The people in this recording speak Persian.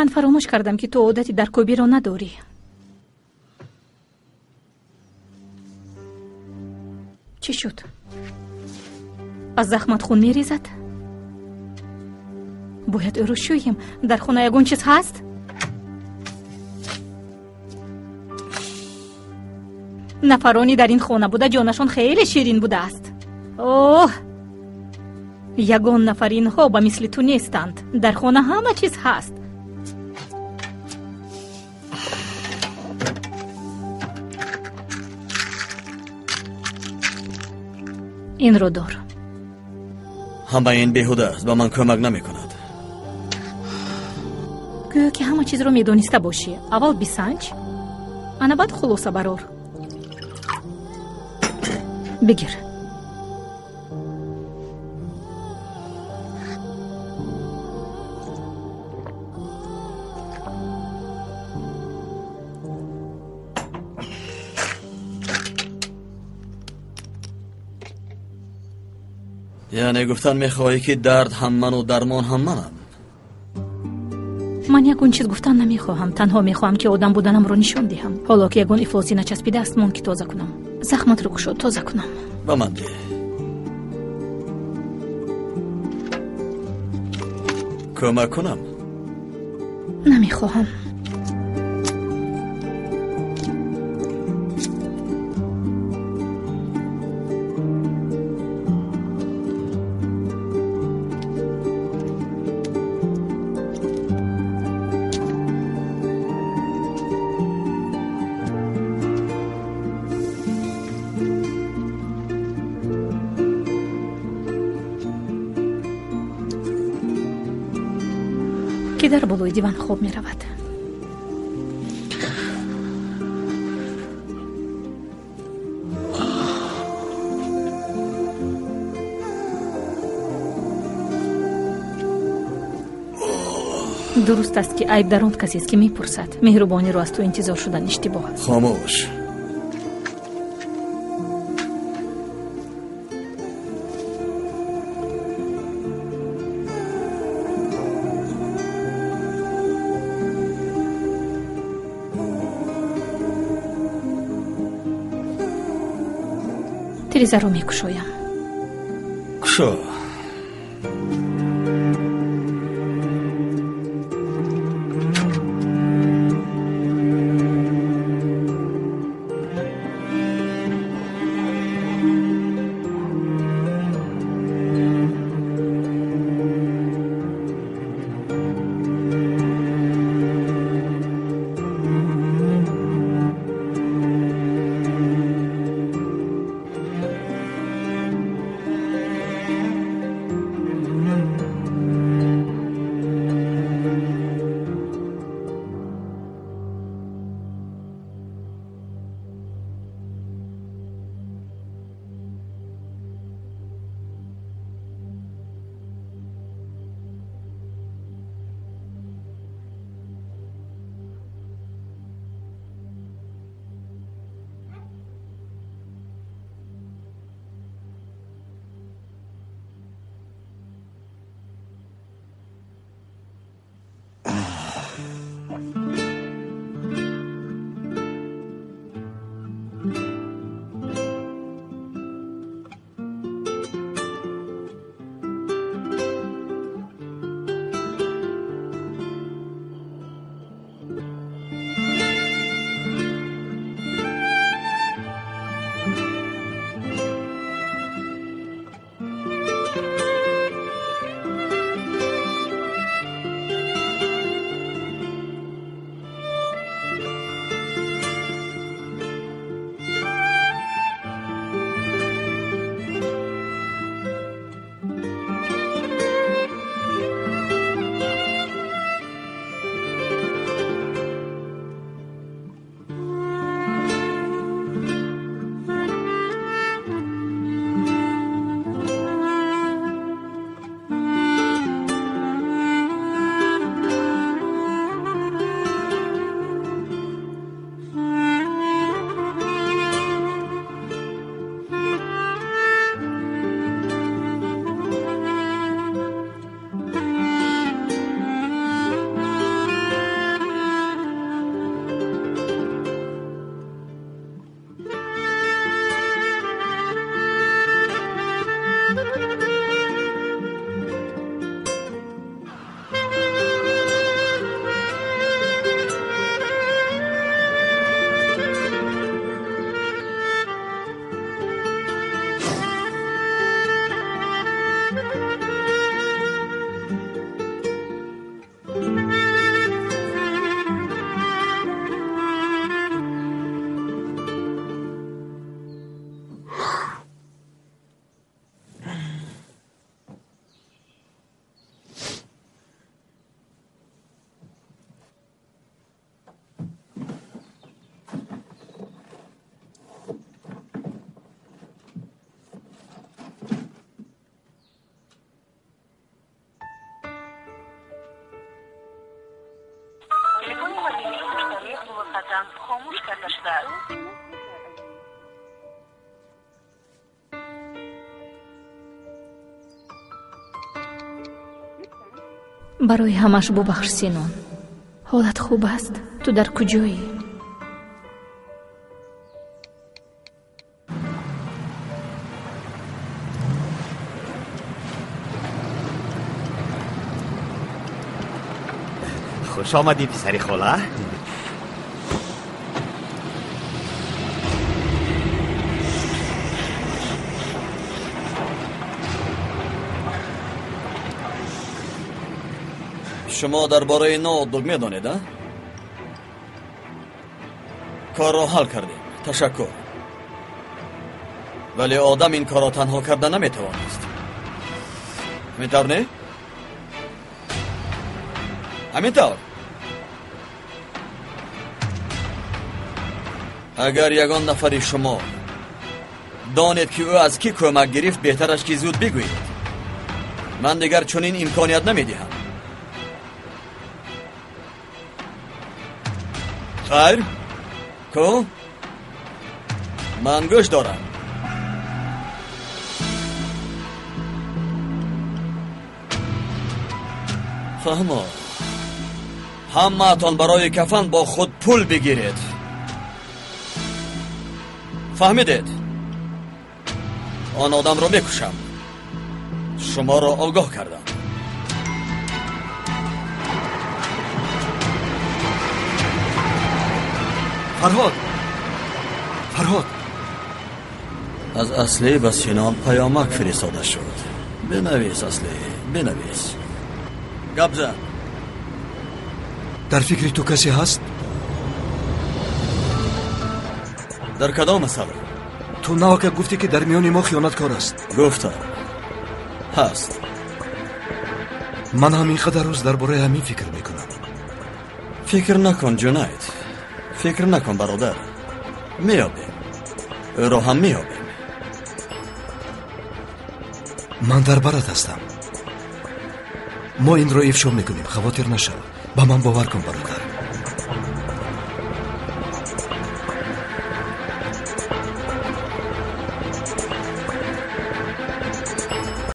من فراموش کردم که تو عادتی در کوبی را نداری. چی شد؟ از زخمت خون میریزد؟ باید او رو شویم. در خونه یگون چیز هست؟ نفرانی در این خانه بوده جانشان خیلی شیرین بوده است. اوه، یگان نفر اینها به مثل تو نیستند. در خانه همه چیز هست. این رو دار. همه این بیهوده است، به من کمک نمی کند. گویا که همه چیز رو میدونسته باشی. اول بسنج، انا بعد خلاصه برار. بگیر. یعنی گفتن میخواهی که درد هم من و درمان هم منم؟ من یکون چیز گفتن نمیخواهم. تنها میخواهم که آدم بودنم رو نشان دهم. حالا که یکون افلاسی نچسبیده است، من که تازه کنم. زخمت رو گشود تازه کنم. با من ده. کمک کنم؟ نمیخواهم. که در بالای دیوان خواب می رود. درست است که عیب در آن کسی است که می پرسد. مهربانی رو از تو انتظار شدن اشتباه است. خاموش. تریزه رو می کشویم. کشو. کرده شده است. برای همش ببخش سینون. حالت خوب است؟ تو در کجایی؟ خوش آمدی پسری خاله. شما درباره نودل میدانید؟ کار را حل کردیم. تشکر. ولی آدم این کار را تنها کرده نمیتوانست. همینطور نه؟ همینطور. اگر یگان نفری شما دانید که او از کی کمک گرفت، بهترش که زود بگویید. من دیگر چنین امکانیت نمیدهم. خیر؟ کو؟ من گوش دارم. فهمو. همه تان برای کفن با خود پول بگیرید. فهمیدید؟ آن آدم را میکشم. شما را آگاه کردم. فرهاد از اصلی به سینان پیامک فرستاده شد. بنویس اصلی، بنویس. گبزن. در فکر تو کسی هست؟ در کدام مسئله؟ تو نواکه گفتی که در میان ما خیانتکار است. گفتم هست. من هم اینقدر روز درباره همین فکر میکنم. فکر نکن جنید، فکر نکن برادر. میابیم، او را هم میابیم. من در برات هستم. ما این را افشا میکنیم، خواطر نشو. با من باور کن برادر.